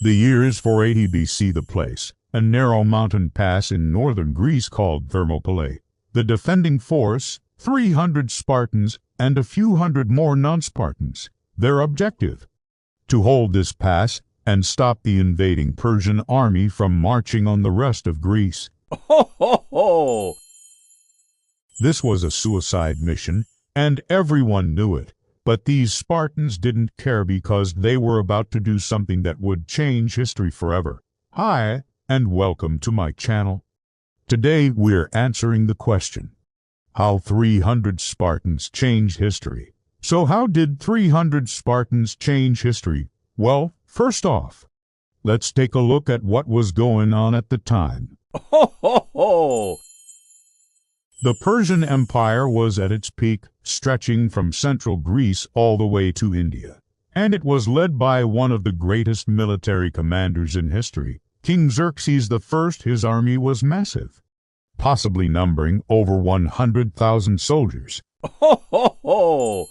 The year is 480 BC. The place, a narrow mountain pass in northern Greece called Thermopylae. The defending force, 300 Spartans and a few hundred more non-Spartans. Their objective? To hold this pass and stop the invading Persian army from marching on the rest of Greece. Ho, ho, ho! This was a suicide mission, and everyone knew it. But these Spartans didn't care because they were about to do something that would change history forever. Hi, and welcome to my channel. Today we're answering the question, how 300 Spartans changed history. So how did 300 Spartans change history? Well, first off, let's take a look at what was going on at the time. Ho, ho, ho! The Persian Empire was at its peak, stretching from central Greece all the way to India. And it was led by one of the greatest military commanders in history, King Xerxes I. His army was massive, possibly numbering over 100,000 soldiers. Ho, ho, ho!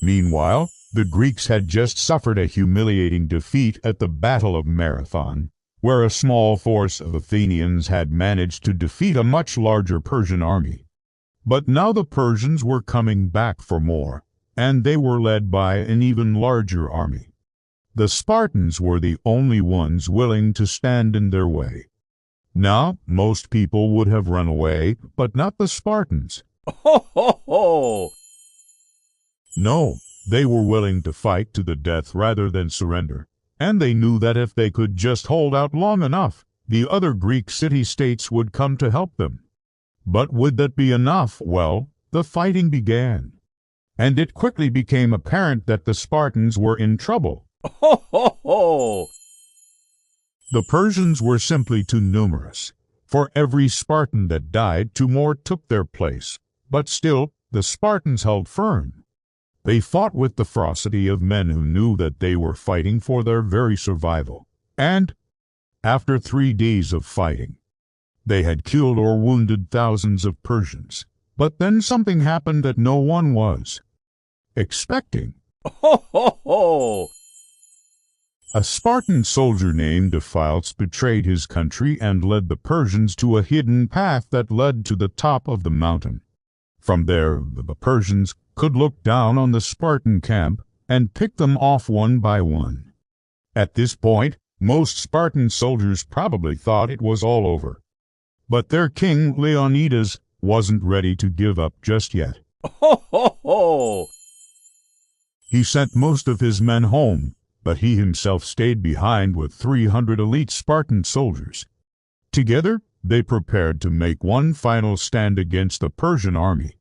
Meanwhile, the Greeks had just suffered a humiliating defeat at the Battle of Marathon, where a small force of Athenians had managed to defeat a much larger Persian army. But now the Persians were coming back for more, and they were led by an even larger army. The Spartans were the only ones willing to stand in their way. Now, most people would have run away, but not the Spartans. Ho, ho, ho! No, they were willing to fight to the death rather than surrender. And they knew that if they could just hold out long enough, the other Greek city-states would come to help them. But would that be enough? Well, the fighting began. And it quickly became apparent that the Spartans were in trouble. Ho, ho, ho! The Persians were simply too numerous. For every Spartan that died, two more took their place. But still, the Spartans held firm. They fought with the ferocity of men who knew that they were fighting for their very survival. And, after 3 days of fighting, they had killed or wounded thousands of Persians. But then something happened that no one was expecting. Ho, ho, ho! A Spartan soldier named Defied betrayed his country and led the Persians to a hidden path that led to the top of the mountain. From there, the Persians could look down on the Spartan camp and pick them off one by one. At this point, most Spartan soldiers probably thought it was all over. But their king, Leonidas, wasn't ready to give up just yet. Ho, ho, ho! He sent most of his men home, but he himself stayed behind with 300 elite Spartan soldiers. Together, they prepared to make one final stand against the Persian army.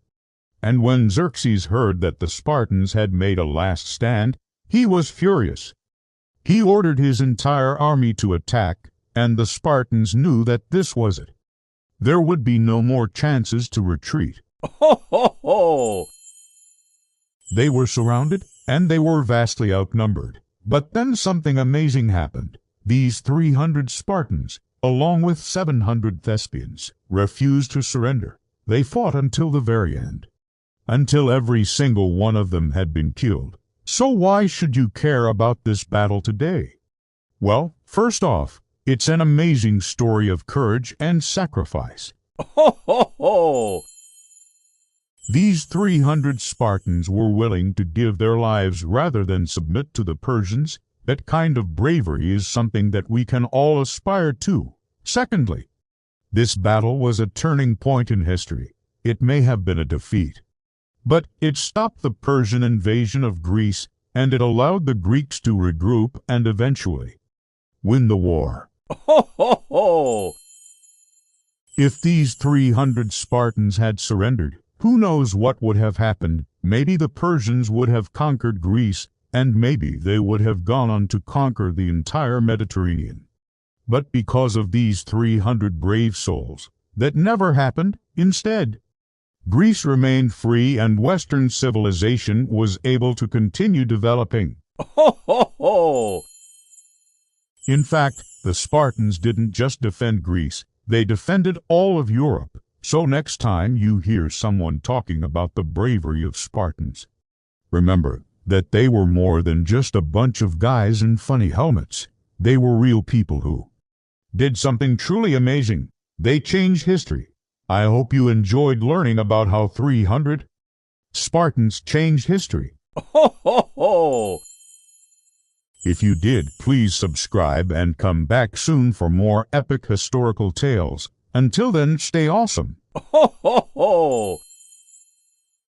And when Xerxes heard that the Spartans had made a last stand, he was furious. He ordered his entire army to attack, and the Spartans knew that this was it. There would be no more chances to retreat. Ho, ho, ho! They were surrounded, and they were vastly outnumbered. But then something amazing happened. These 300 Spartans, along with 700 Thespians, refused to surrender. They fought until the very end, until every single one of them had been killed. So why should you care about this battle today? Well, first off, it's an amazing story of courage and sacrifice. Ho, ho, ho! These 300 Spartans were willing to give their lives rather than submit to the Persians. That kind of bravery is something that we can all aspire to. Secondly, this battle was a turning point in history. It may have been a defeat, but it stopped the Persian invasion of Greece, and it allowed the Greeks to regroup and eventually win the war. Ho, ho, ho! If these 300 Spartans had surrendered, who knows what would have happened? Maybe the Persians would have conquered Greece, and maybe they would have gone on to conquer the entire Mediterranean. But because of these 300 brave souls, that never happened. Instead, Greece remained free and Western civilization was able to continue developing. Ho, ho, ho! In fact, the Spartans didn't just defend Greece, they defended all of Europe. So next time you hear someone talking about the bravery of Spartans, remember, that they were more than just a bunch of guys in funny helmets. They were real people who did something truly amazing. They changed history. I hope you enjoyed learning about how 300 Spartans changed history. Ho, ho, ho! If you did, please subscribe and come back soon for more epic historical tales. Until then, stay awesome. Ho, ho, ho!